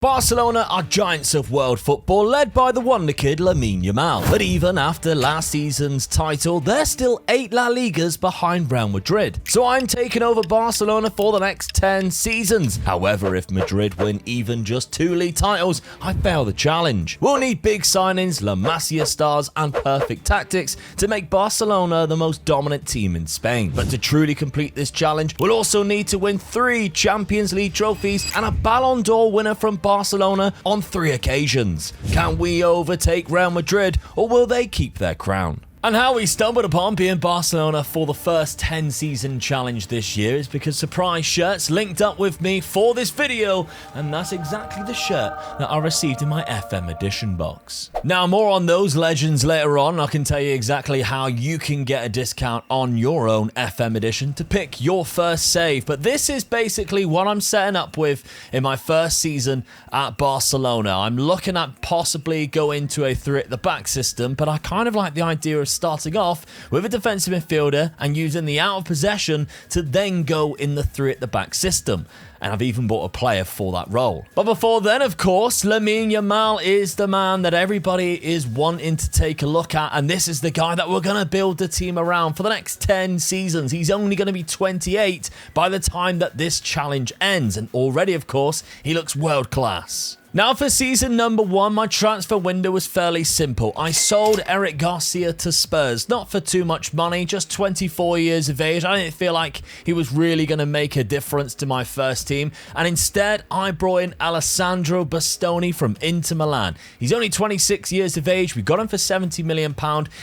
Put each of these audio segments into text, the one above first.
Barcelona are giants of world football, led by the wonder kid Lamine Yamal. But even after last season's title, they're still 8 La Ligas behind Real Madrid. So I'm taking over Barcelona for the next 10 seasons. However, if Madrid win even just 2 league titles, I fail the challenge. We'll need big signings, La Masia stars, and perfect tactics to make Barcelona the most dominant team in Spain. But to truly complete this challenge, we'll also need to win 3 Champions League trophies and a Ballon d'Or winner from Barcelona on 3 occasions. Can we overtake Real Madrid, or will they keep their crown? And how we stumbled upon being Barcelona for the first 10 season challenge this year is because Surprise Shirts linked up with me for this video, and that's exactly the shirt that I received in my FM edition box. Now, more on those legends later on. I can tell you exactly how you can get a discount on your own FM edition to pick your first save, but this is basically what I'm setting up with in my first season at Barcelona. I'm looking at possibly going to a 3 at the back system, but I kind of like the idea of starting off with a defensive midfielder and using the out of possession to then go in the 3 at the back system. And I've even bought a player for that role. But before then, of course, Lamine Yamal is the man that everybody is wanting to take a look at, and this is the guy that we're going to build the team around for the next 10 seasons. He's only going to be 28 by the time that this challenge ends, and already, of course, he looks world class. Now, for season number 1, my transfer window was fairly simple. I sold Eric Garcia to Spurs, not for too much money, just 24 years of age. I didn't feel like he was really going to make a difference to my first team, and instead I brought in Alessandro Bastoni from Inter Milan. He's only 26 years of age. We got him for £70 million,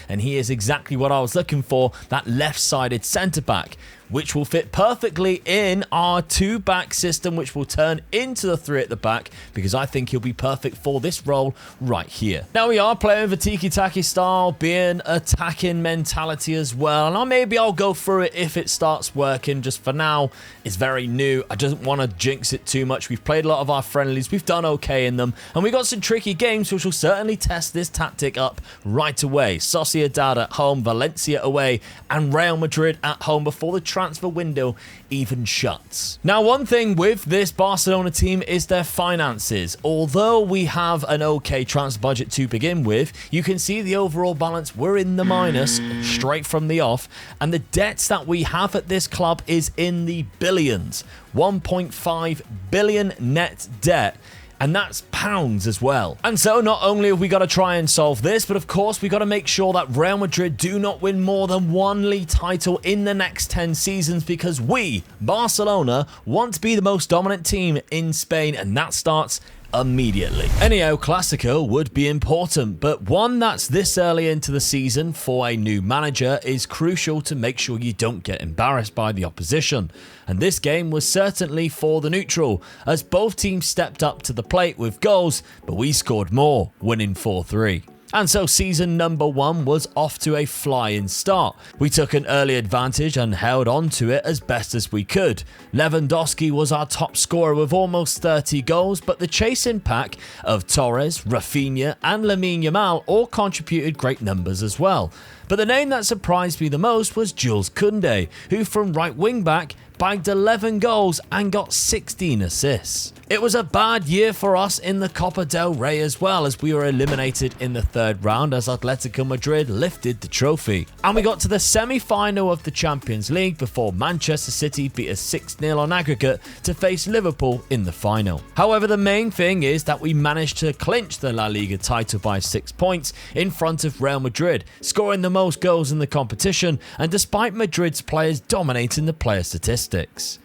and he is exactly what I was looking for, that left-sided centre-back, which will fit perfectly in our 2-back system, which will turn into the 3 at the back, because I think he'll be perfect for this role right here. Now, we are playing with a tiki-taki style, being attacking mentality as well, and maybe I'll go through it if it starts working. Just for now, it's very new. I don't want to jinx it too much. We've played a lot of our friendlies. We've done okay in them, and we got some tricky games, which will certainly test this tactic up right away. Sociedad at home, Valencia away, and Real Madrid at home before the transfer window even shuts. Now, one thing with this Barcelona team is their finances. Although we have an okay transfer budget to begin with, you can see the overall balance, we're in the minus straight from the off, and the debts that we have at this club is in the billions. 1.5 billion net debt. And that's pounds as well. And so not only have we got to try and solve this, but of course we got to make sure that Real Madrid do not win more than 1 league title in the next 10 seasons, because we, Barcelona, want to be the most dominant team in Spain, and that starts immediately. Any El Clasico would be important, but one that's this early into the season for a new manager is crucial to make sure you don't get embarrassed by the opposition. And this game was certainly for the neutral, as both teams stepped up to the plate with goals, but we scored more, winning 4-3. And so season number 1 was off to a flying start. We took an early advantage and held on to it as best as we could. Lewandowski was our top scorer with almost 30 goals, but the chasing pack of Torres, Rafinha and Lamine Yamal all contributed great numbers as well. But the name that surprised me the most was Jules Koundé, who from right wing back bagged 11 goals and got 16 assists. It was a bad year for us in the Copa del Rey as well, as we were eliminated in the 3rd round as Atletico Madrid lifted the trophy. And we got to the semi-final of the Champions League before Manchester City beat us 6-0 on aggregate to face Liverpool in the final. However, the main thing is that we managed to clinch the La Liga title by 6 points in front of Real Madrid, scoring the most goals in the competition, and despite Madrid's players dominating the player statistics.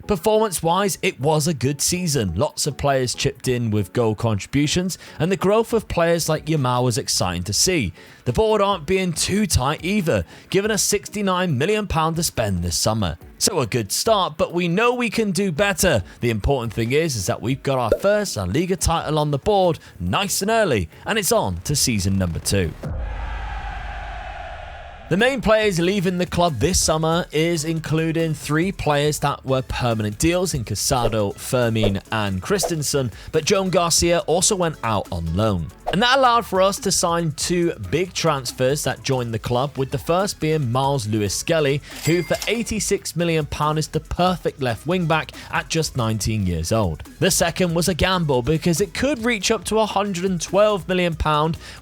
Performance-wise, it was a good season. Lots of players chipped in with goal contributions, and the growth of players like Yamal was exciting to see. The board aren't being too tight either, giving us £69 million to spend this summer. So a good start, but we know we can do better. The important thing is that we've got our first La Liga title on the board nice and early, and it's on to season number 2. The main players leaving the club this summer is including 3 players that were permanent deals in Casado, Fermin and Christensen, but Joan Garcia also went out on loan. And that allowed for us to sign two big transfers that joined the club, with the first being Miles Lewis-Skelly, who for £86 million is the perfect left wing back at just 19 years old. The second was a gamble because it could reach up to £112 million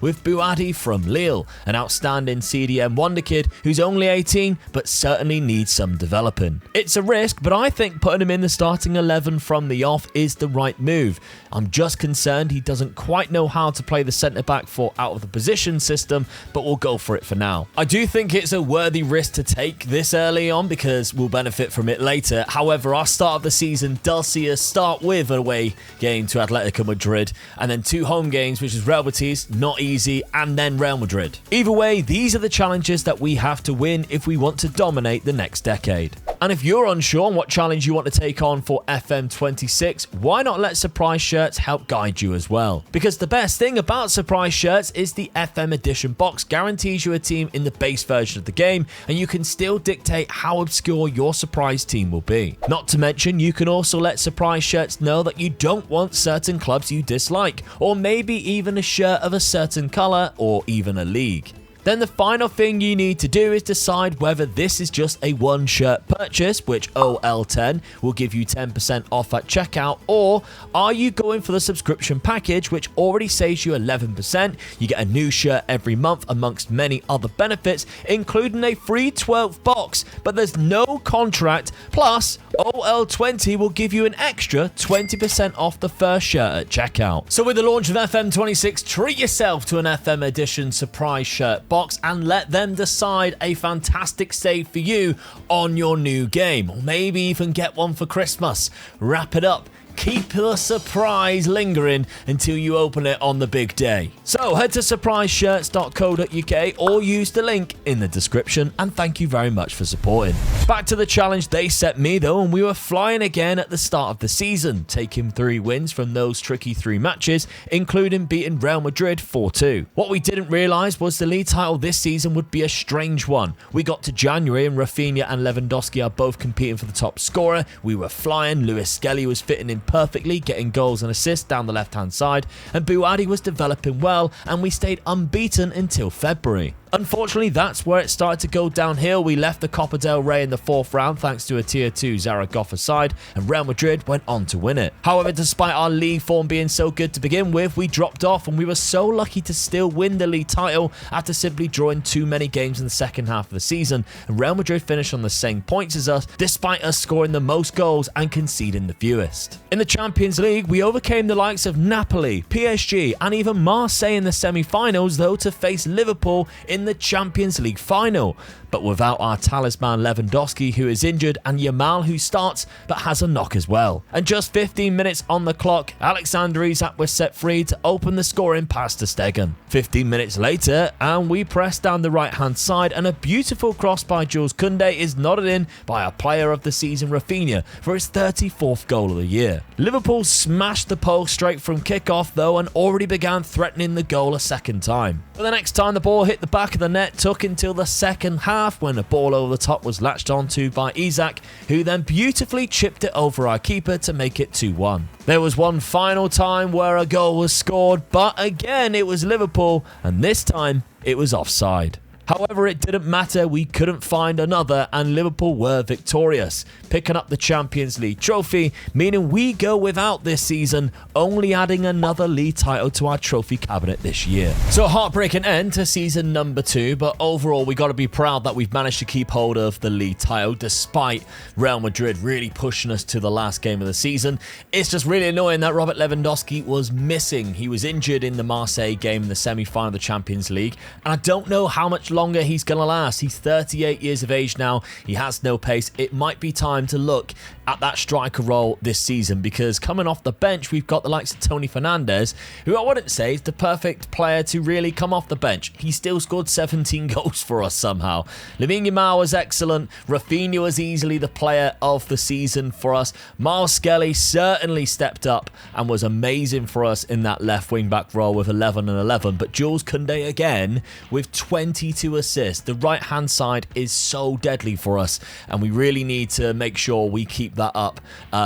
with Bouhaddi from Lille, an outstanding CDM wonder kid who's only 18 but certainly needs some developing. It's a risk, but I think putting him in the starting 11 from the off is the right move. I'm just concerned he doesn't quite know how to play the centre-back for out of the position system, but we'll go for it for now. I do think it's a worthy risk to take this early on because we'll benefit from it later. However, our start of the season does see us start with an away game to Atletico Madrid and then two home games, which is Real Betis, not easy, and then Real Madrid. Either way, these are the challenges that we have to win if we want to dominate the next decade. And if you're unsure on what challenge you want to take on for FM26, why not let Surprise Shirts help guide you as well? Because the best thing about Surprise Shirts is the FM Edition box guarantees you a team in the base version of the game, and you can still dictate how obscure your surprise team will be. Not to mention, you can also let Surprise Shirts know that you don't want certain clubs you dislike, or maybe even a shirt of a certain colour, or even a league. Then the final thing you need to do is decide whether this is just a one shirt purchase, which OL10 will give you 10% off at checkout, or are you going for the subscription package, which already saves you 11%. You get a new shirt every month amongst many other benefits, including a free 12th box, but there's no contract, plus OL20 will give you an extra 20% off the first shirt at checkout. So with the launch of FM26, treat yourself to an FM Edition surprise shirt box and let them decide a fantastic save for you on your new game, or maybe even get one for Christmas. Wrap it up. Keep the surprise lingering until you open it on the big day. So head to surpriseshirts.co.uk or use the link in the description, and thank you very much for supporting. Back to the challenge they set me though, and we were flying again at the start of the season, taking 3 wins from those tricky 3 matches, including beating Real Madrid 4-2. What we didn't realise was the league title this season would be a strange one. We got to January and Rafinha and Lewandowski are both competing for the top scorer. We were flying, Lewis-Skelly was fitting in perfectly, getting goals and assists down the left hand side, and Bouhaddi was developing well, and we stayed unbeaten until February. Unfortunately, that's where it started to go downhill. We left the Copa del Rey in the 4th round thanks to a Tier 2 Zaragoza side, and Real Madrid went on to win it. However, despite our league form being so good to begin with, we dropped off, and we were so lucky to still win the league title after simply drawing too many games in the second half of the season, and Real Madrid finished on the same points as us, despite us scoring the most goals and conceding the fewest. In the Champions League, we overcame the likes of Napoli, PSG, and even Marseille in the semi-finals, though, to face Liverpool in the Champions League final, but without our talisman Lewandowski, who is injured, and Yamal, who starts but has a knock as well. And just 15 minutes on the clock, Alexander Isak was set free to open the scoring pass to Stegen. 15 minutes later, and we press down the right hand side, and a beautiful cross by Jules Koundé is nodded in by our player of the season Rafinha for his 34th goal of the year. Liverpool smashed the post straight from kickoff though, and already began threatening the goal a second time. But the next time the ball hit the back of the net took until the second half, when a ball over the top was latched onto by Isak, who then beautifully chipped it over our keeper to make it 2-1. There was one final time where a goal was scored, but again it was Liverpool, and this time it was offside. However, it didn't matter, we couldn't find another, and Liverpool were victorious, picking up the Champions League trophy, meaning we go without this season, only adding another league title to our trophy cabinet this year. So a heartbreaking end to season number 2, but overall we got to be proud that we've managed to keep hold of the league title despite Real Madrid really pushing us to the last game of the season. It's just really annoying that Robert Lewandowski was missing. He was injured in the Marseille game in the semi-final of the Champions League, and I don't know how much longer he's gonna last. He's 38 years of age now. He has no pace. It might be time to look at that striker role this season, because coming off the bench we've got the likes of Tony Fernandes, who I wouldn't say is the perfect player to really come off the bench. He still scored 17 goals for us somehow. Lamine Yamal was excellent. Rafinha was easily the player of the season for us. Miles Skelly certainly stepped up and was amazing for us in that left wing back role with 11 and 11, but Jules Koundé again with 22 22 assists. The right-hand side is so deadly for us, and we really need to make sure we keep that up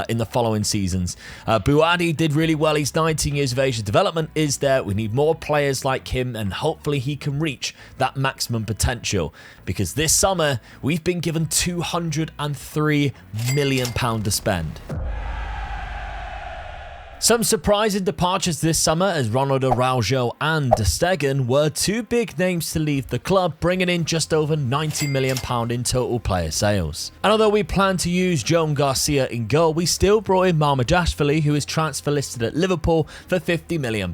in the following seasons. Buadi did really well. He's 19 years of age. The development is there. We need more players like him, and hopefully he can reach that maximum potential, because this summer we've been given £203 million to spend. Some surprising departures this summer, as Ronald Araujo and ter Stegen were two big names to leave the club, bringing in just over £90 million in total player sales. And although we plan to use Joan Garcia in goal, we still brought in Marmajashvili, who is transfer listed at Liverpool for £50 million.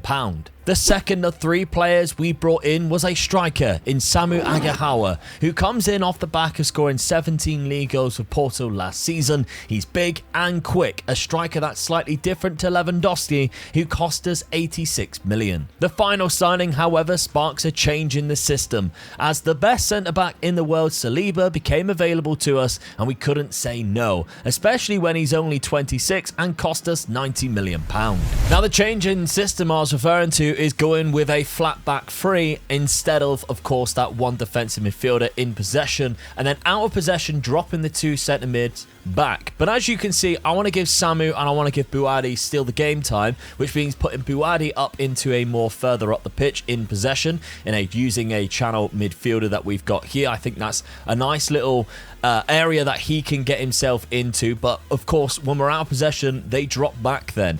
The second of three players we brought in was a striker in Samu Agahawa, who comes in off the back of scoring 17 league goals for Porto last season. He's big and quick, a striker that's slightly different to Lewandowski, who cost us £86 million. The final signing, however, sparks a change in the system, as the best centre-back in the world, Saliba, became available to us, and we couldn't say no, especially when he's only 26 and cost us £90 million. Now, the change in system I was referring to is going with a flat back three instead of course, that one defensive midfielder in possession, and then out of possession dropping the two centre mids back. But as you can see, I want to give Samu and I want to give Buadi still the game time, which means putting Buadi up into a more further up the pitch in possession, using a channel midfielder that we've got here. I think that's a nice little area that he can get himself into, but of course when we're out of possession they drop back then.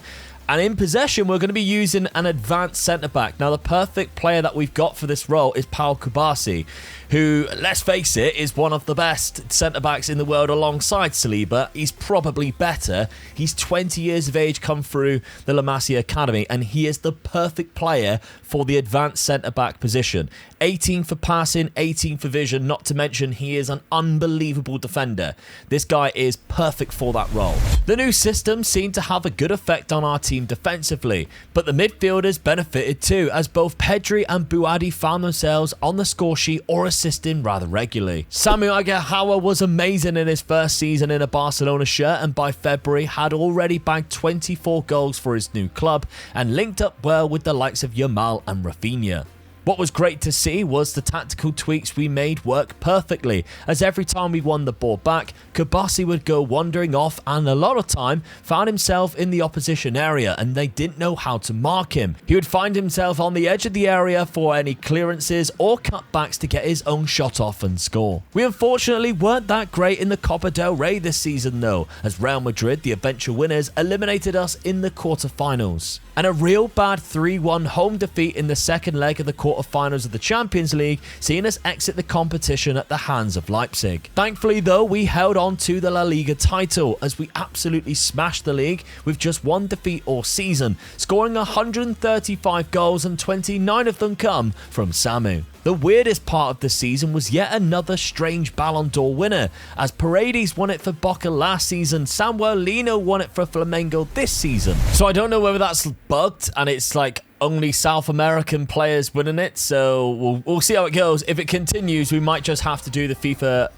And in possession, we're going to be using an advanced centre-back. Now, the perfect player that we've got for this role is Paul Kubasi, who, let's face it, is one of the best centre-backs in the world alongside Saliba. He's probably better. He's 20 years of age, come through the La Masia Academy, and he is the perfect player for the advanced centre-back position. 18 for passing, 18 for vision, not to mention he is an unbelievable defender. This guy is perfect for that role. The new system seemed to have a good effect on our team defensively, but the midfielders benefited too, as both Pedri and Buadi found themselves on the score sheet or assisting rather regularly. Samu Agahawa was amazing in his first season in a Barcelona shirt, and by February had already bagged 24 goals for his new club and linked up well with the likes of Yamal and Rafinha. What was great to see was the tactical tweaks we made work perfectly, as every time we won the ball back, Kubasi would go wandering off and a lot of time found himself in the opposition area and they didn't know how to mark him. He would find himself on the edge of the area for any clearances or cutbacks to get his own shot off and score. We unfortunately weren't that great in the Copa del Rey this season though, as Real Madrid, the eventual winners, eliminated us in the quarterfinals. And a real bad 3-1 home defeat in the second leg of the quarterfinals of the Champions League, seeing us exit the competition at the hands of Leipzig. Thankfully though, we held on to the La Liga title, as we absolutely smashed the league with just one defeat all season, scoring 135 goals and 29 of them come from Samu. The weirdest part of the season was yet another strange Ballon d'Or winner, as Paredes won it for Boca last season, Samuel Lino won it for Flamengo this season. So I don't know whether that's bugged and it's like only South American players winning it, so we'll see how it goes. If it continues, we might just have to do the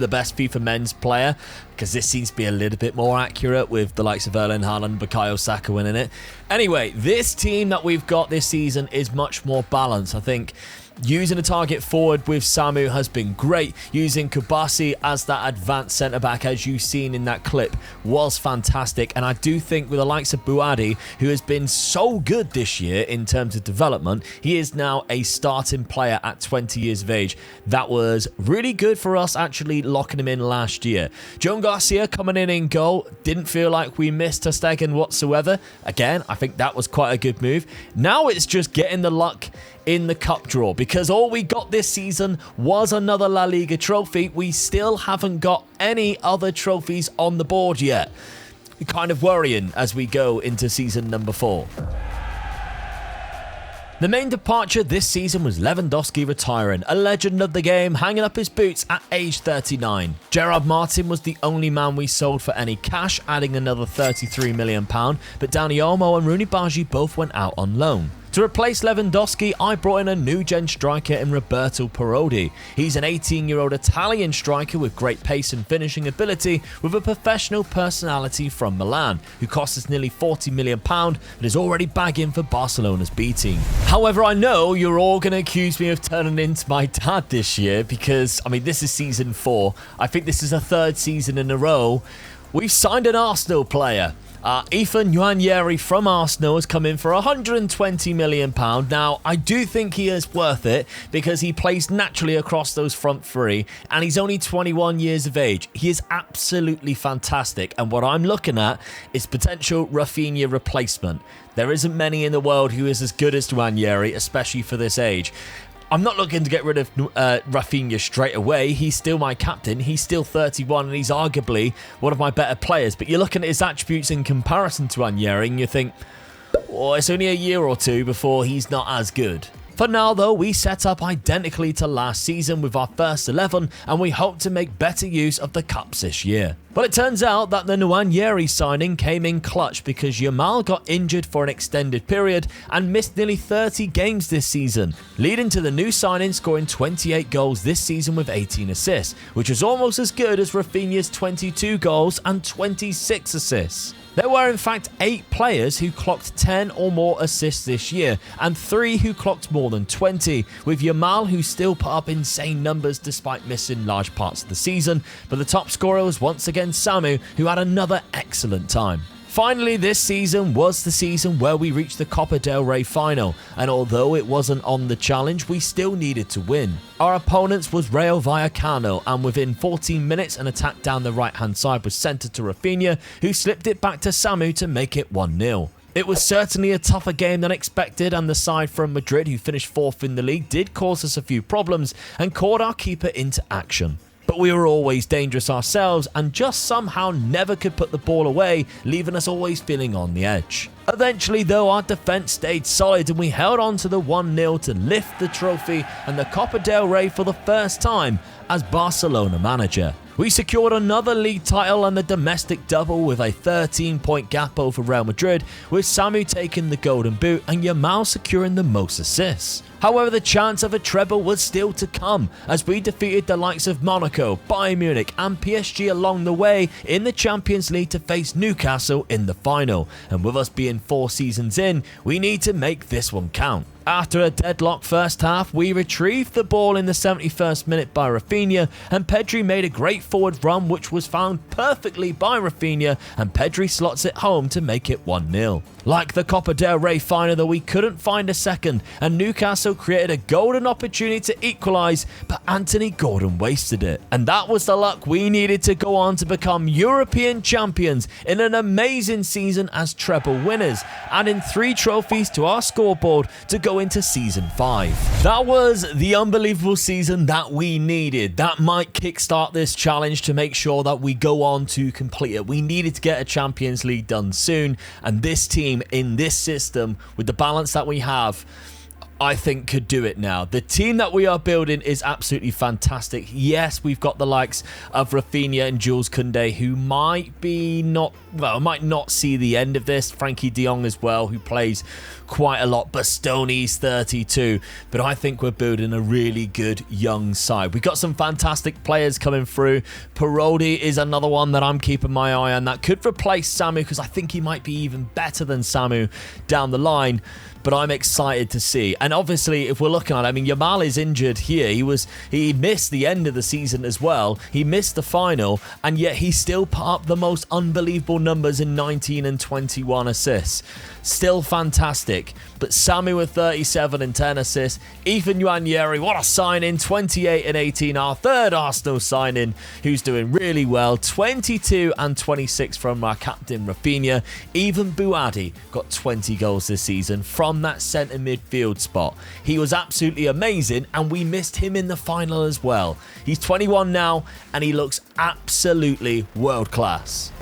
best FIFA men's player, because this seems to be a little bit more accurate with the likes of Erling Haaland and Bukayo Saka winning it. Anyway, this team that we've got this season is much more balanced. I think using a target forward with Samu has been great. Using Kubasi as that advanced centre-back, as you've seen in that clip, was fantastic. And I do think with the likes of Buadi, who has been so good this year in terms of development, he is now a starting player at 20 years of age. That was really good for us actually locking him in last year. Joan Garcia coming in goal. Didn't feel like we missed ter Stegen whatsoever. Again, I think that was quite a good move. Now it's just getting the luck in the cup draw, because all we got this season was another La Liga trophy. We still haven't got any other trophies on the board yet. Kind of worrying as we go into season number 4. The main departure this season was Lewandowski retiring, a legend of the game, hanging up his boots at age 39. Gerard Martin was the only man we sold for any cash, adding another £33 million, but Dani Olmo and Rooney Baji both went out on loan. To replace Lewandowski, I brought in a new-gen striker in Roberto Parodi. He's an 18-year-old Italian striker with great pace and finishing ability, with a professional personality from Milan, who cost us nearly £40 million but is already bagging for Barcelona's B team. However, I know you're all going to accuse me of turning into my dad this year because, this is season 4. I think this is the 3rd season in a row. We've signed an Arsenal player. Ethan Nwaneri from Arsenal has come in for £120 million. Now, I do think he is worth it because he plays naturally across those front three and he's only 21 years of age. He is absolutely fantastic, and what I'm looking at is potential Rafinha replacement. There isn't many in the world who is as good as Nwaneri, especially for this age. I'm not looking to get rid of Rafinha straight away. He's still my captain. He's still 31 and he's arguably one of my better players. But you're looking at his attributes in comparison to Nwaneri and you think, oh, it's only a year or two before he's not as good. For now though, we set up identically to last season with our first 11 and we hope to make better use of the cups this year. But it turns out that the Nwaneri signing came in clutch because Yamal got injured for an extended period and missed nearly 30 games this season, leading to the new signing scoring 28 goals this season with 18 assists, which was almost as good as Rafinha's 22 goals and 26 assists. There were in fact 8 players who clocked 10 or more assists this year and 3 who clocked more than 20, with Yamal who still put up insane numbers despite missing large parts of the season, but the top scorer was once again Samu, who had another excellent time. Finally, this season was the season where we reached the Copa del Rey final, and although it wasn't on the challenge, we still needed to win. Our opponents was Rayo Vallecano, and within 14 minutes an attack down the right hand side was centred to Rafinha, who slipped it back to Samu to make it 1-0. It was certainly a tougher game than expected, and the side from Madrid, who finished 4th in the league, did cause us a few problems and called our keeper into action. But we were always dangerous ourselves and just somehow never could put the ball away, leaving us always feeling on the edge. Eventually though, our defence stayed solid and we held on to the 1-0 to lift the trophy and the Copa del Rey for the first time as Barcelona manager. We secured another league title and the domestic double with a 13-point gap over Real Madrid, with Samu taking the golden boot and Yamal securing the most assists. However, the chance of a treble was still to come as we defeated the likes of Monaco, Bayern Munich and PSG along the way in the Champions League to face Newcastle in the final, and with us being 4 seasons in, we need to make this one count. After a deadlock first half, we retrieved the ball in the 71st minute by Rafinha, and Pedri made a great forward run which was found perfectly by Rafinha, and Pedri slots it home to make it 1-0. Like the Copa del Rey final though, we couldn't find a second, and Newcastle created a golden opportunity to equalise, but Anthony Gordon wasted it. And that was the luck we needed to go on to become European champions in an amazing season as treble winners, adding 3 trophies to our scoreboard to go into season 5. That was the unbelievable season that we needed. That might kickstart this challenge to make sure that we go on to complete it. We needed to get a Champions League done soon, and this team in this system with the balance that we have, I think could do it now. The team that we are building is absolutely fantastic. Yes, we've got the likes of Rafinha and Jules Koundé, who might not see the end of this. Frankie de Jong as well, who plays quite a lot. Bastoni's 32. But I think we're building a really good young side. We've got some fantastic players coming through. Parodi is another one that I'm keeping my eye on. That could replace Samu, because I think he might be even better than Samu down the line. But I'm excited to see. And obviously, if we're looking at it, Yamal is injured here. He missed the end of the season as well. He missed the final, and yet he still put up the most unbelievable numbers in 19 and 21 assists. Still fantastic. But Samu with 37 and 10 assists. Ethan Nwaneri, what a signing, 28 and 18. Our third Arsenal signing, who's doing really well. 22 and 26 from our captain Rafinha. Even Buadi got 20 goals this season from that centre midfield spot. He was absolutely amazing, and we missed him in the final as well. He's 21 now, and he looks absolutely world class.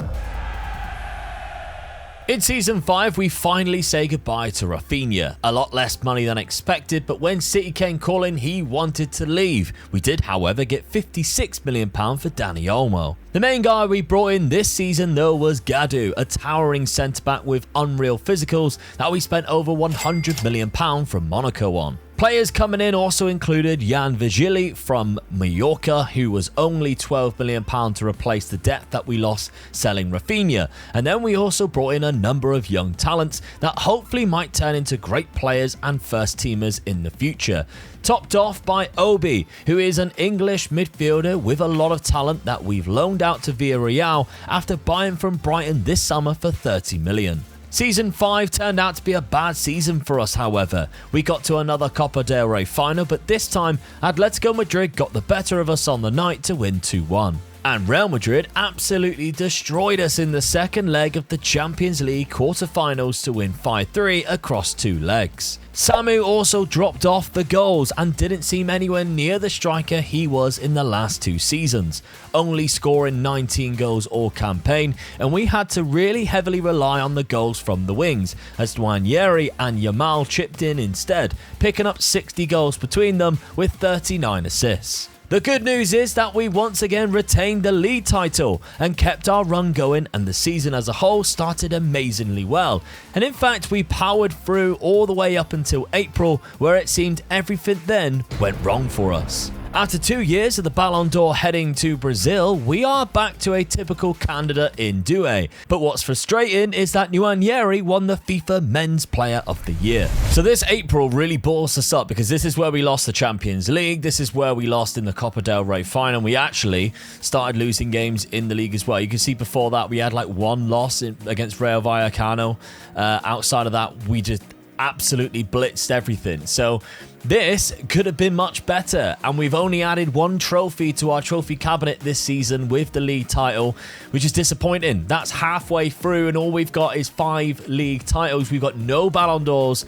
In Season 5, we finally say goodbye to Rafinha. A lot less money than expected, but when City came calling, he wanted to leave. We did, however, get £56 million for Dani Olmo. The main guy we brought in this season, though, was Gadu, a towering centre-back with unreal physicals that we spent over £100 million from Monaco on. Players coming in also included Jan Vigili from Mallorca, who was only £12 million to replace the depth that we lost selling Rafinha. And then we also brought in a number of young talents that hopefully might turn into great players and first teamers in the future. Topped off by Obi, who is an English midfielder with a lot of talent that we've loaned out to Villarreal after buying from Brighton this summer for £30 million. Season 5 turned out to be a bad season for us, however. We got to another Copa del Rey final, but this time Atletico Madrid got the better of us on the night to win 2-1. And Real Madrid absolutely destroyed us in the second leg of the Champions League quarter-finals to win 5-3 across 2 legs. Samu also dropped off the goals and didn't seem anywhere near the striker he was in the last 2 seasons, only scoring 19 goals all campaign, and we had to really heavily rely on the goals from the wings, as Nwaneri and Yamal chipped in instead, picking up 60 goals between them with 39 assists. The good news is that we once again retained the league title and kept our run going, and the season as a whole started amazingly well. And in fact, we powered through all the way up until April, where it seemed everything then went wrong for us. After 2 years of the Ballon d'Or heading to Brazil, we are back to a typical candidate in Doué. But what's frustrating is that Nwaneri won the FIFA Men's Player of the Year. So this April really balls us up because this is where we lost the Champions League. This is where we lost in the Copa del Rey final. We actually started losing games in the league as well. You can see before that we had like 1 loss against Rayo Vallecano. Outside of that, we just absolutely blitzed everything. So this could have been much better, and we've only added 1 trophy to our trophy cabinet this season with the league title, which is disappointing. That's halfway through and all we've got is 5 league titles. We've got no Ballon d'Ors,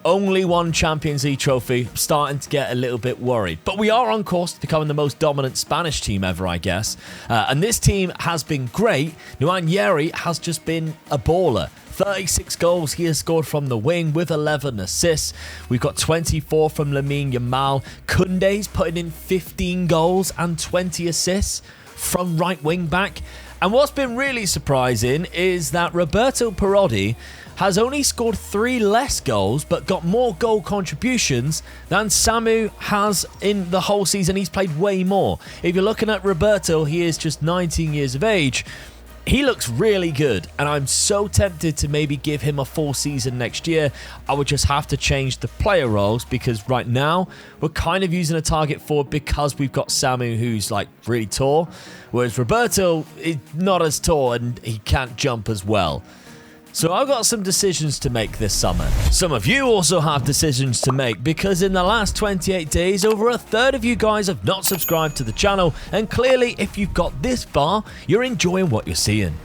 only 1 Champions League trophy. Starting to get a little bit worried, but we are on course to becoming the most dominant Spanish team ever, I guess. And this team has been great. Nwaneri has just been a baller. 36 goals he has scored from the wing with 11 assists. We've got 24 from Lamine Yamal. Koundé's putting in 15 goals and 20 assists from right wing back. And what's been really surprising is that Roberto Parodi has only scored 3 less goals but got more goal contributions than Samu has in the whole season. He's played way more. If you're looking at Roberto, he is just 19 years of age. He looks really good, and I'm so tempted to maybe give him a full season next year. I would just have to change the player roles because right now we're kind of using a target forward because we've got Samu, who's like really tall, whereas Roberto is not as tall and he can't jump as well. So I've got some decisions to make this summer. Some of you also have decisions to make because in the last 28 days, over a third of you guys have not subscribed to the channel, and clearly if you've got this far, you're enjoying what you're seeing.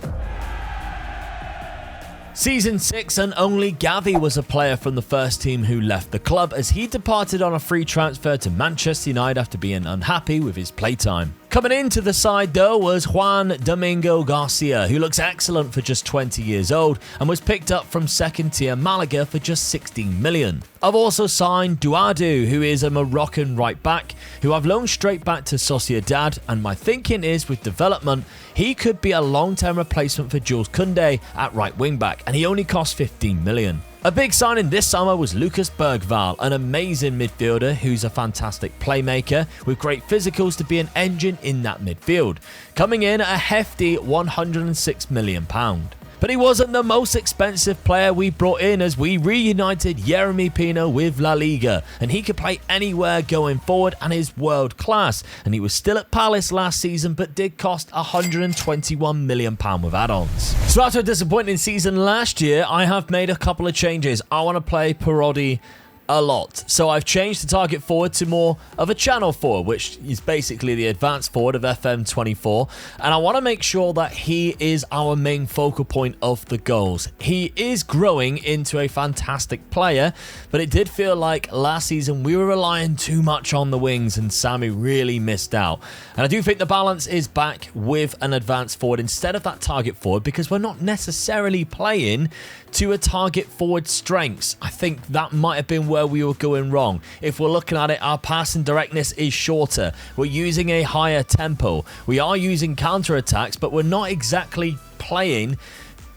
Season 6 and only Gavi was a player from the first team who left the club as he departed on a free transfer to Manchester United after being unhappy with his playtime. Coming into the side though was Juan Domingo Garcia, who looks excellent for just 20 years old and was picked up from second tier Malaga for just 16 million. I've also signed Douadu, who is a Moroccan right back who I've loaned straight back to Sociedad, and my thinking is with development he could be a long-term replacement for Jules Koundé at right wing back, and he only cost 15 million. A big signing this summer was Lucas Bergvall, an amazing midfielder who's a fantastic playmaker with great physicals to be an engine in that midfield, coming in at a hefty £106 million. But he wasn't the most expensive player we brought in as we reunited Yeremy Pino with La Liga, and he could play anywhere going forward and is world class, and he was still at Palace last season but did cost £121 million with add-ons. So after a disappointing season last year, I have made a couple of changes. I want to play Parodi a lot. So I've changed the target forward to more of a channel forward, which is basically the advanced forward of FM24. And I want to make sure that he is our main focal point of the goals. He is growing into a fantastic player, but it did feel like last season we were relying too much on the wings and Sammy really missed out. And I do think the balance is back with an advanced forward instead of that target forward, because we're not necessarily playing to a target forward strengths. I think that might have been where we were going wrong. If we're looking at it, our passing directness is shorter. We're using a higher tempo. We are using counter-attacks, but we're not exactly playing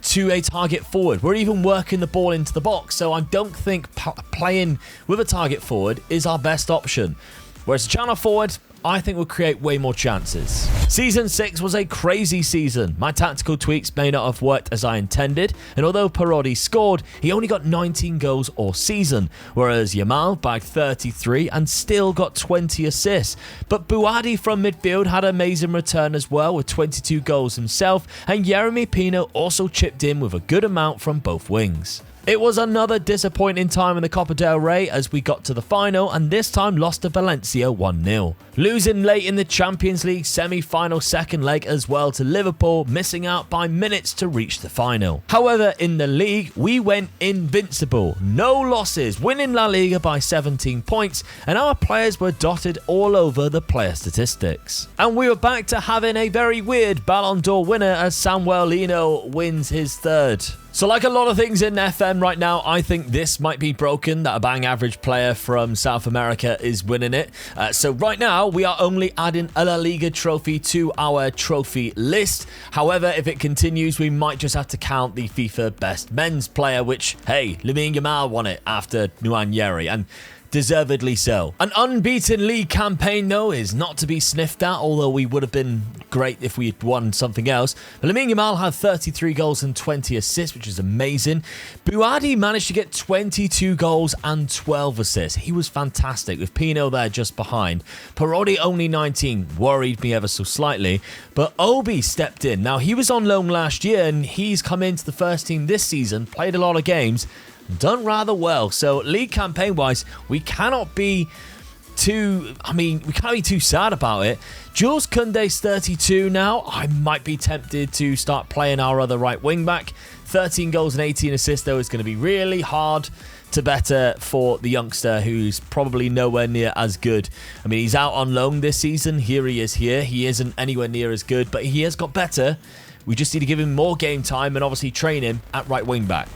to a target forward. We're even working the ball into the box, so I don't think playing with a target forward is our best option. Whereas a channel forward, I think will create way more chances. Season 6 was a crazy season. My tactical tweaks may not have worked as I intended, and although Parodi scored, he only got 19 goals all season, whereas Yamal bagged 33 and still got 20 assists. But Buadi from midfield had an amazing return as well with 22 goals himself, and Yeremy Pino also chipped in with a good amount from both wings. It was another disappointing time in the Copa del Rey as we got to the final and this time lost to Valencia 1-0. Losing late in the Champions League semi-final second leg as well to Liverpool, missing out by minutes to reach the final. However, in the league, we went invincible. No losses, winning La Liga by 17 points, and our players were dotted all over the player statistics. And we were back to having a very weird Ballon d'Or winner as Samuel Lino wins his third. So like a lot of things in FM right now, I think this might be broken, that a bang average player from South America is winning it. So right now, we are only adding a La Liga trophy to our trophy list. However, if it continues, we might just have to count the FIFA Best Men's Player, which, hey, Lamine Yamal won it after Nwaneri, and deservedly so. An unbeaten league campaign, though, is not to be sniffed at, although we would have been great if we had won something else. But Lamine Yamal had 33 goals and 20 assists, which is amazing. Buadi managed to get 22 goals and 12 assists. He was fantastic, with Pino there just behind. Parodi only 19, worried me ever so slightly. But Obi stepped in. Now, he was on loan last year, and he's come into the first team this season, played a lot of games, done rather well. So league campaign wise, we cannot be too sad about it. Jules Koundé's 32 now. I might be tempted to start playing our other right wing back. 13 goals and 18 assists though is going to be really hard to better for the youngster, who's probably nowhere near as good. I mean, he's out on loan this season. Here he is here. He isn't anywhere near as good, but he has got better. We just need to give him more game time and obviously train him at right wing back.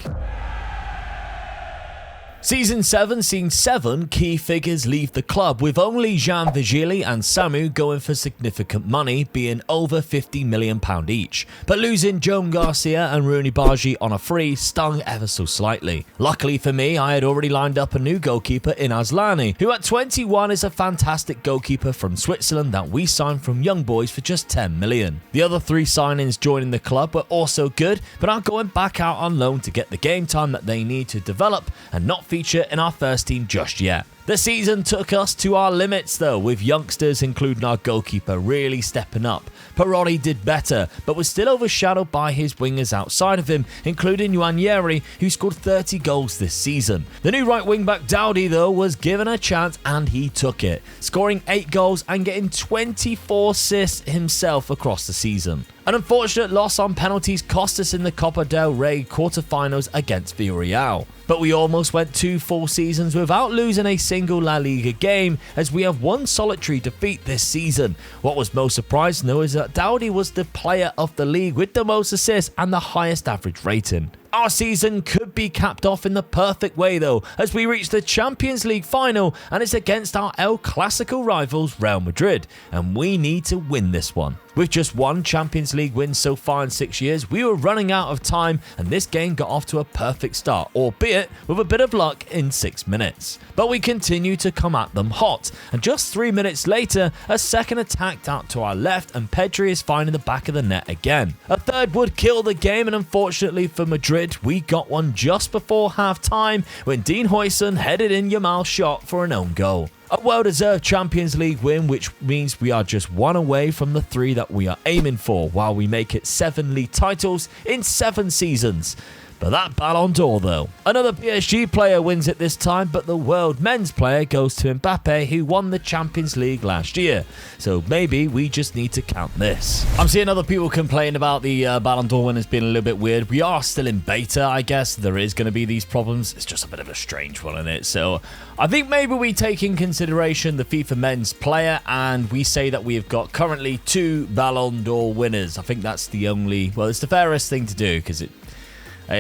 Season 7 seen 7 key figures leave the club, with only Jean Vigili and Samu going for significant money, being over £50 million each. But losing Joan Garcia and Rooney Bargi on a free stung ever so slightly. Luckily for me, I had already lined up a new goalkeeper in Aslani, who at 21 is a fantastic goalkeeper from Switzerland that we signed from Young Boys for just 10 million. The other 3 signings joining the club were also good, but are going back out on loan to get the game time that they need to develop and not feature in our first team just yet. The season took us to our limits though, with youngsters including our goalkeeper really stepping up. Parodi did better, but was still overshadowed by his wingers outside of him, including Nwaneri, who scored 30 goals this season. The new right wing back Dowdy though was given a chance and he took it, scoring 8 goals and getting 24 assists himself across the season. An unfortunate loss on penalties cost us in the Copa del Rey quarterfinals against Villarreal. But we almost went 2 full seasons without losing a single La Liga game, as we have 1 solitary defeat this season. What was most surprising though is that Dowdy was the player of the league with the most assists and the highest average rating. Our season could be capped off in the perfect way though, as we reach the Champions League final and it's against our El Clasico rivals Real Madrid, and we need to win this one. With just 1 Champions League win so far in 6 years, we were running out of time and this game got off to a perfect start, albeit with a bit of luck in 6 minutes. But we continue to come at them hot, and just 3 minutes later, a second attacked out to our left and Pedri is finding the back of the net again. A third would kill the game, and unfortunately for Madrid, we got one just before half time when Dean Huijsen headed in Yamal's shot for an own goal. A well-deserved Champions League win, which means we are just 1 away from the 3 that we are aiming for, while we make it 7 league titles in 7 seasons. But that Ballon d'Or though. Another PSG player wins it this time, but the world men's player goes to Mbappe, who won the Champions League last year. So maybe we just need to count this. I'm seeing other people complain about the Ballon d'Or winners being a little bit weird. We are still in beta, I guess. There is going to be these problems. It's just a bit of a strange one, isn't it? So I think maybe we take in consideration the FIFA men's player and we say that we have got currently 2 Ballon d'Or winners. I think that's the only, well, it's the fairest thing to do because it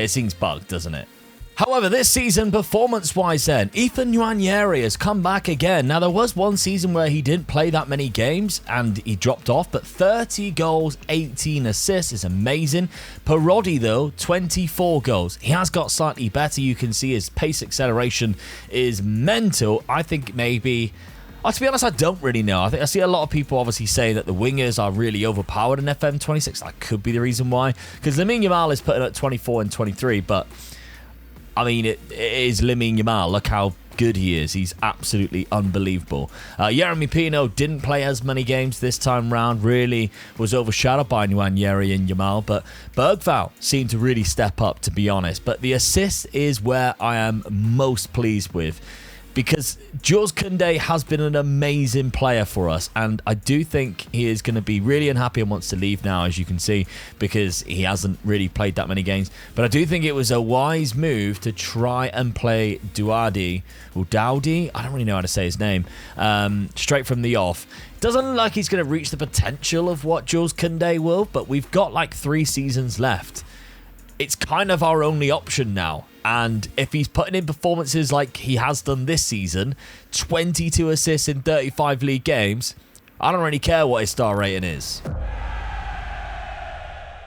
seems bugged, doesn't it? However, this season, performance-wise then, Ethan Nwaneri has come back again. Now, there was one season where he didn't play that many games and he dropped off, but 30 goals, 18 assists is amazing. Parodi, though, 24 goals. He has got slightly better. You can see his pace acceleration is mental. I think maybe... to be honest, I don't really know. I think I see a lot of people obviously saying that the wingers are really overpowered in FM26. That could be the reason why. Because Lamine Yamal is putting at 24 and 23, but I mean, it is Lamine Yamal. Look how good he is. He's absolutely unbelievable. Yeremy Pino didn't play as many games this time round. Really was overshadowed by Nwaneri and Yamal, but Bergvall seemed to really step up, to be honest. But the assist is where I am most pleased with, because Jules Koundé has been an amazing player for us, and I do think he is going to be really unhappy and wants to leave now, as you can see, because he hasn't really played that many games. But I do think it was a wise move to try and play Dowdy, I don't really know how to say his name, straight from the off. Doesn't look like he's going to reach the potential of what Jules Koundé will, but we've got like 3 seasons left. It's kind of our only option now. And if he's putting in performances like he has done this season, 22 assists in 35 league games, I don't really care what his star rating is.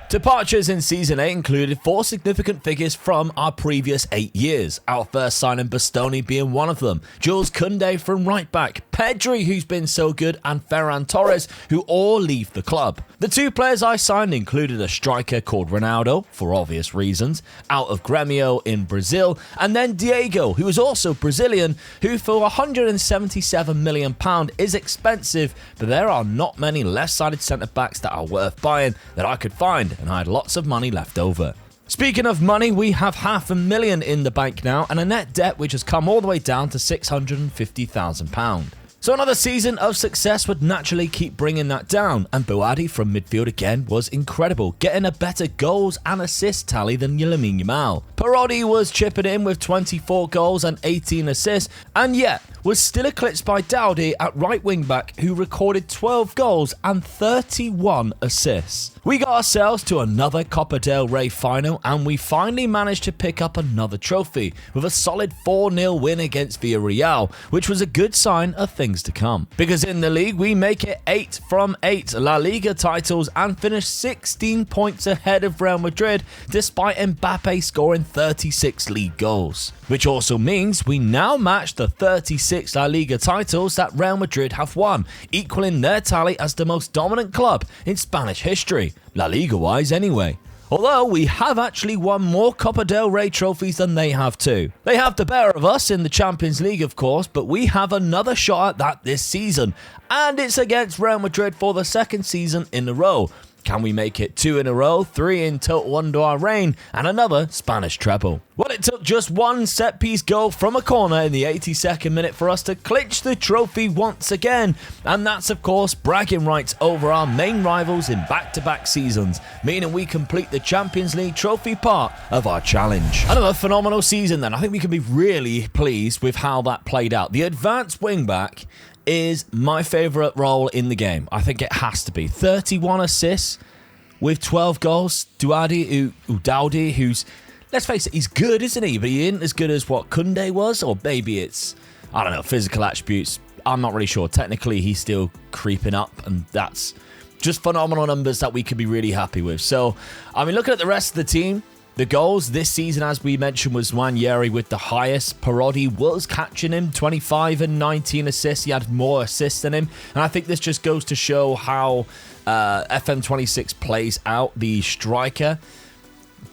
Departures in Season 8 included 4 significant figures from our previous 8 years. Our first signing, Bastoni, being one of them. Jules Koundé from right back. Pedri, who's been so good, and Ferran Torres, who all leave the club. The 2 players I signed included a striker called Ronaldo, for obvious reasons, out of Grêmio in Brazil, and then Diego, who is also Brazilian, who for £177 million is expensive, but there are not many left-sided centre-backs that are worth buying that I could find, and I had lots of money left over. Speaking of money, we have £500,000 in the bank now and a net debt which has come all the way down to £650,000. So another season of success would naturally keep bringing that down, and Boadi from midfield again was incredible, getting a better goals and assist tally than Lamine Yamal. Parodi was chipping in with 24 goals and 18 assists, and yet was still eclipsed by Dowdy at right wing back, who recorded 12 goals and 31 assists. We got ourselves to another Copa del Rey final, and we finally managed to pick up another trophy with a solid 4-0 win against Villarreal, which was a good sign of things to come. Because in the league, we make it 8 from 8 La Liga titles and finish 16 points ahead of Real Madrid, despite Mbappe scoring 36 league goals. Which also means we now match the 36 La Liga titles that Real Madrid have won, equaling their tally as the most dominant club in Spanish history, La Liga-wise anyway. Although we have actually won more Copa del Rey trophies than they have too. They have the better of us in the Champions League, of course, but we have another shot at that this season, and it's against Real Madrid for the 2nd season in a row. Can we make it 2 in a row, 3 in total under our reign, and another Spanish treble? Well, it took just one set-piece goal from a corner in the 82nd minute for us to clinch the trophy once again, and that's of course bragging rights over our main rivals in back-to-back seasons, meaning we complete the Champions League trophy part of our challenge. Another phenomenal season then. I think we can be really pleased with how that played out. The advanced wing-back is my favourite role in the game. I think it has to be. 31 assists with 12 goals. Dowdy, who's, let's face it, he's good, isn't he? But he isn't as good as what Koundé was, or maybe it's, I don't know, physical attributes. I'm not really sure. Technically, he's still creeping up, and that's just phenomenal numbers that we could be really happy with. So, I mean, looking at the rest of the team, the goals this season, as we mentioned, was Nwaneri with the highest. Parodi was catching him, 25 and 19 assists. He had more assists than him. And I think this just goes to show how FM26 plays out. The striker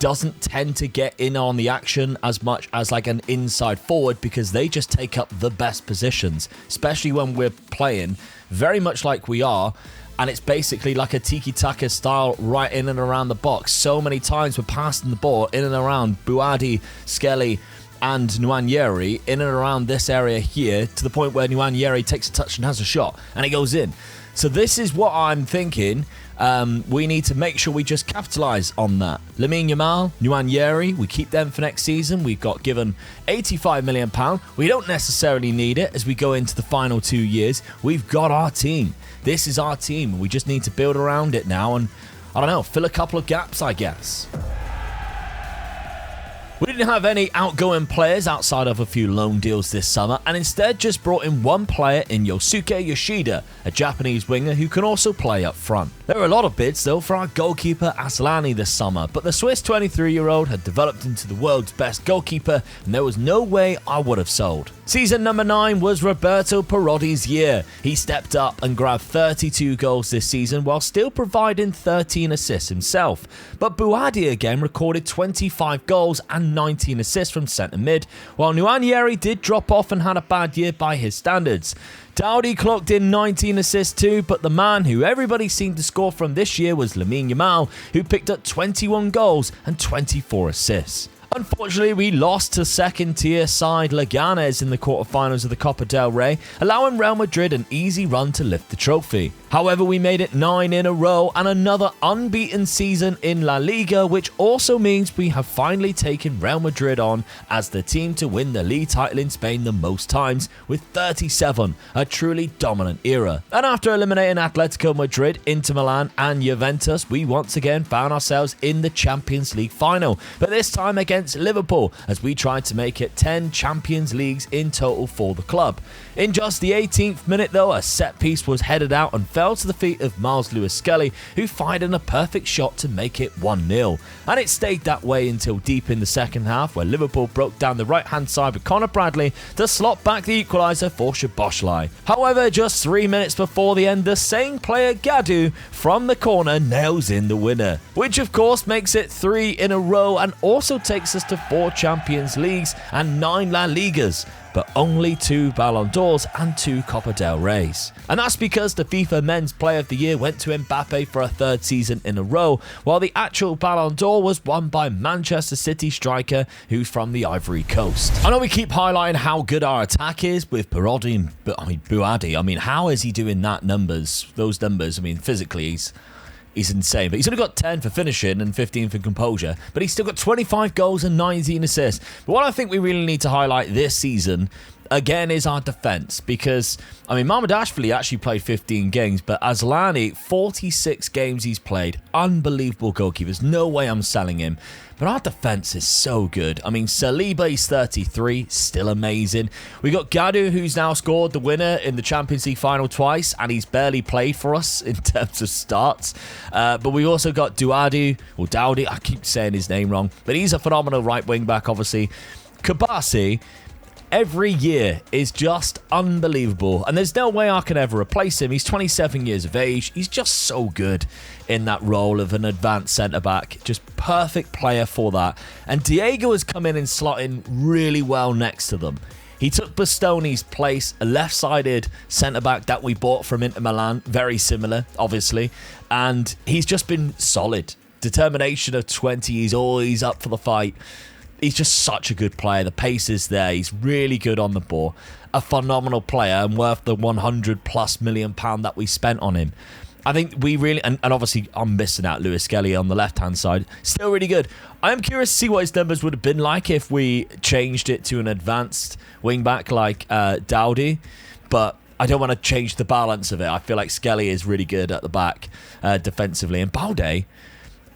doesn't tend to get in on the action as much as like an inside forward because they just take up the best positions, especially when we're playing very much like we are. And it's basically like a tiki-taka style right in and around the box. So many times we're passing the ball in and around Buadi, Skelly, and Nwaneri in and around this area here to the point where Nwaneri takes a touch and has a shot and it goes in. So this is what I'm thinking. We need to make sure we just capitalise on that. Lamine Yamal, Nwaneri, we keep them for next season. We've got given £85 million. We don't necessarily need it as we go into the final 2 years. We've got our team. This is our team. We just need to build around it now and, I don't know, fill a couple of gaps, I guess. We didn't have any outgoing players outside of a few loan deals this summer and instead just brought in one player in Yosuke Yoshida, a Japanese winger who can also play up front. There were a lot of bids though for our goalkeeper Aslani this summer, but the Swiss 23-year-old had developed into the world's best goalkeeper and there was no way I would have sold. Season number 9 was Roberto Parodi's year. He stepped up and grabbed 32 goals this season while still providing 13 assists himself. But Buadi again recorded 25 goals and 19 assists from centre mid, while Nwaneri did drop off and had a bad year by his standards. Dowdy clocked in 19 assists too, but the man who everybody seemed to score from this year was Lamine Yamal, who picked up 21 goals and 24 assists. Unfortunately, we lost to second-tier side Leganes in the quarterfinals of the Copa del Rey, allowing Real Madrid an easy run to lift the trophy. However, we made it 9 in a row and another unbeaten season in La Liga, which also means we have finally taken Real Madrid on as the team to win the league title in Spain the most times, with 37, a truly dominant era. And after eliminating Atletico Madrid, Inter Milan and Juventus, we once again found ourselves in the Champions League final, but this time against Liverpool as we tried to make it 10 Champions Leagues in total for the club. In just the 18th minute though, a set piece was headed out and fell to the feet of Miles Lewis-Skelly, who fired in a perfect shot to make it 1-0. And it stayed that way until deep in the second half, where Liverpool broke down the right hand side with Conor Bradley to slot back the equaliser for Szoboszlai. However, just 3 minutes before the end, the same player Gadu from the corner nails in the winner, which of course makes it 3 in a row and also takes us to 4 Champions Leagues and 9 La Ligas, but only 2 Ballon d'Ors and 2 Copa del Reys. And that's because the FIFA Men's Player of the Year went to Mbappe for a 3rd season in a row, while the actual Ballon d'Or was won by Manchester City striker who's from the Ivory Coast. I know we keep highlighting how good our attack is with Buadi. How is he doing those numbers? Physically he's insane, but he's only got 10 for finishing and 15 for composure, but he's still got 25 goals and 19 assists. But what I think we really need to highlight this season, again, is our defence, because, Mamardashvili actually played 15 games, but Aslani, 46 games he's played. Unbelievable goalkeeper. There's no way I'm selling him. But our defence is so good. Saliba, he's 33, still amazing. We got Gadu, who's now scored the winner in the Champions League final twice, and he's barely played for us in terms of starts. But we also got Dowdy, I keep saying his name wrong, but he's a phenomenal right wing back, obviously. Kabasi, every year is just unbelievable, and there's no way I can ever replace him. He's 27 years of age. He's just so good in that role of an advanced centre-back. Just perfect player for that. And Diego has come in and slotted really well next to them. He took Bastoni's place, a left-sided centre-back that we bought from Inter Milan, very similar, obviously, and he's just been solid. Determination of 20, he's always up for the fight. He's just such a good player. The pace is there. He's really good on the ball. A phenomenal player and worth the £100+ million that we spent on him. I think we really... And obviously, I'm missing out Lewis-Skelly on the left-hand side. Still really good. I am curious to see what his numbers would have been like if we changed it to an advanced wing-back like Dowdy. But I don't want to change the balance of it. I feel like Skelly is really good at the back defensively. And Balde...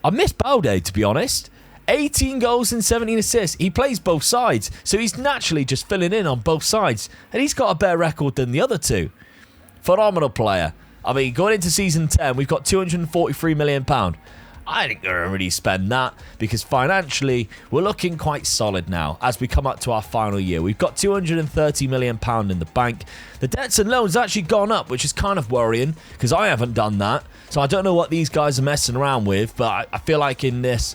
I miss Balde, to be honest. 18 goals and 17 assists. He plays both sides, so he's naturally just filling in on both sides. And he's got a better record than the other two. Phenomenal player. Going into season 10, we've got £243 million. I think we're going to really spend that because financially, we're looking quite solid now as we come up to our final year. We've got £230 million in the bank. The debts and loans actually gone up, which is kind of worrying because I haven't done that. So I don't know what these guys are messing around with, but I feel like in this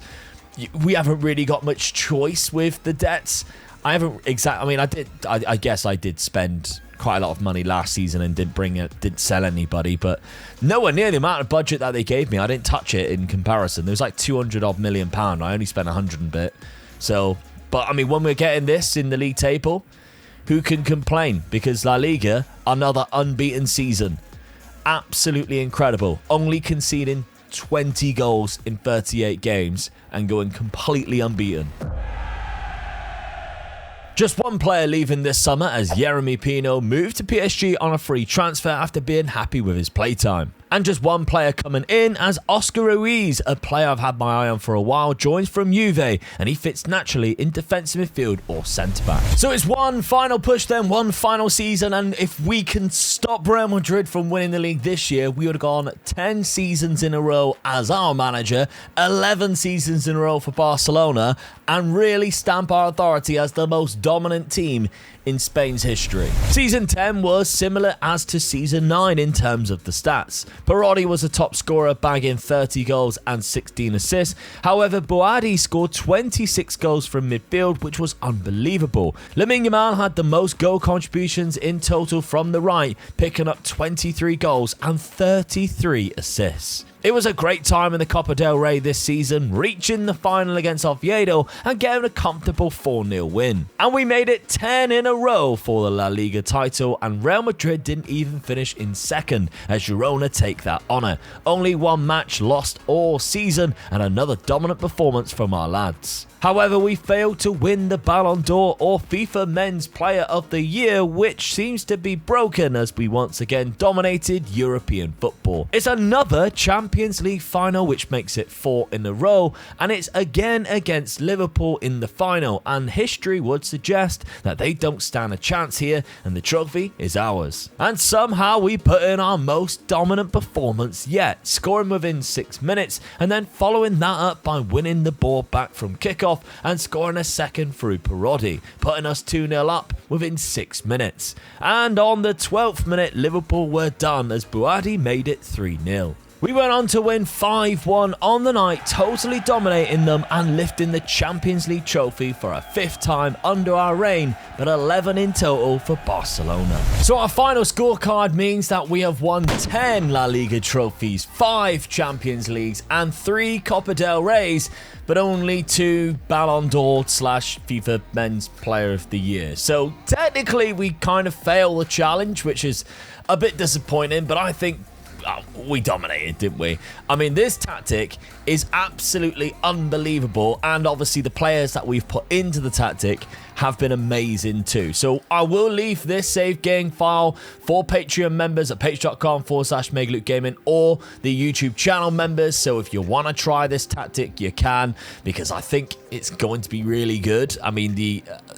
we haven't really got much choice with the debts. I mean, I guess I did spend quite a lot of money last season and didn't sell anybody, but nowhere near the amount of budget that they gave me. I didn't touch it in comparison. There was like 200 odd million pound. I only spent 100 and a bit. So, but I mean, when we're getting this in the league table, who can complain? Because La Liga, another unbeaten season. Absolutely incredible. Only conceding 20 goals in 38 games and going completely unbeaten. Just one player leaving this summer as Yeremy Pino moved to PSG on a free transfer after being happy with his playtime. And just one player coming in as Oscar Ruiz, a player I've had my eye on for a while, joins from Juve, and he fits naturally in defensive midfield or centre-back. So it's one final push then, one final season, and if we can stop Real Madrid from winning the league this year, we would have gone 10 seasons in a row as our manager, 11 seasons in a row for Barcelona, and really stamp our authority as the most dominant team in Spain's history. Season 10 was similar as to Season 9 in terms of the stats. Perotti was a top scorer, bagging 30 goals and 16 assists. However, Boadi scored 26 goals from midfield, which was unbelievable. Lamine Yamal had the most goal contributions in total from the right, picking up 23 goals and 33 assists. It was a great time in the Copa del Rey this season, reaching the final against Oviedo and getting a comfortable 4-0 win. And we made it 10 in a row for the La Liga title, and Real Madrid didn't even finish in second as Girona take that honour. Only one match lost all season and another dominant performance from our lads. However, we failed to win the Ballon d'Or or FIFA Men's Player of the Year, which seems to be broken as we once again dominated European football. It's another Champions League final, which makes it 4 in a row, and it's again against Liverpool in the final, and history would suggest that they don't stand a chance here and the trophy is ours. And somehow we put in our most dominant performance yet, scoring within 6 minutes and then following that up by winning the ball back from kickoff and scoring a second through Perotti, putting us 2-0 up within 6 minutes. And on the 12th minute, Liverpool were done as Boadi made it 3-0. We went on to win 5-1 on the night, totally dominating them and lifting the Champions League trophy for a 5th time under our reign, but 11 in total for Barcelona. So our final scorecard means that we have won 10 La Liga trophies, 5 Champions Leagues and 3 Copa del Reys, but only 2 Ballon d'Or / FIFA Men's Player of the Year. So technically we kind of failed the challenge, which is a bit disappointing, but I think we dominated, didn't we? I mean, this tactic is absolutely unbelievable, and obviously the players that we've put into the tactic have been amazing too. So I will leave this save game file for Patreon members at patreon.com/MegaLukeGaming or the YouTube channel members. So if you want to try this tactic, you can, because I think it's going to be really good. I mean,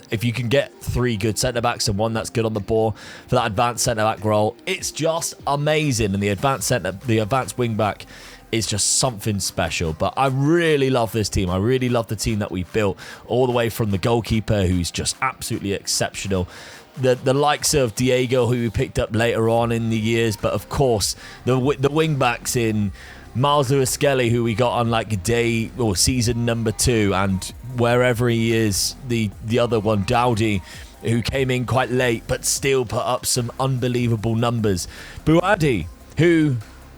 if you can get 3 good centre-backs and 1 that's good on the ball for that advanced centre-back role, it's just amazing. And the advanced wing-back is just something special. But I really love this team. I really love the team that we built, all the way from the goalkeeper, who's just absolutely exceptional, the likes of Diego, who we picked up later on in the years, but of course the wing backs in Miles Lewis-Skelly, who we got on like day or season number 2, and wherever he is, the other one, Dowdy, who came in quite late but still put up some unbelievable numbers. Boadi, who,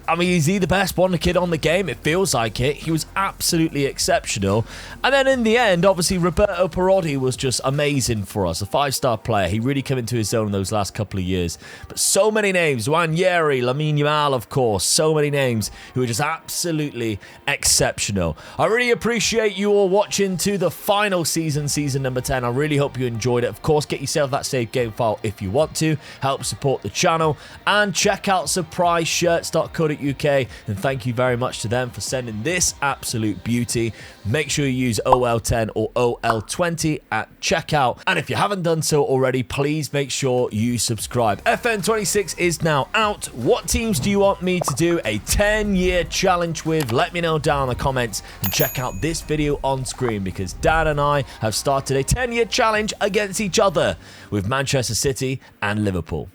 I mean, is he the best wonder kid on the game? It feels like it. He was absolutely exceptional. And then in the end, obviously, Roberto Perotti was just amazing for us. A 5-star player. He really came into his own in those last couple of years. But so many names. Wanyeri, Lamine Yamal, of course. So many names who are just absolutely exceptional. I really appreciate you all watching to the final season, season number 10. I really hope you enjoyed it. Of course, get yourself that save game file if you want to. Help support the channel. And check out surpriseshirts.co.uk. And thank you very much to them for sending this absolute beauty. Make sure you use OL10 or OL20 at checkout, and if you haven't done so already, please make sure you subscribe. FM26 is now out. What teams do you want me to do a 10-year challenge with? Let me know down in the comments, and check out this video on screen, because Dan and I have started a 10-year challenge against each other with Manchester City and Liverpool.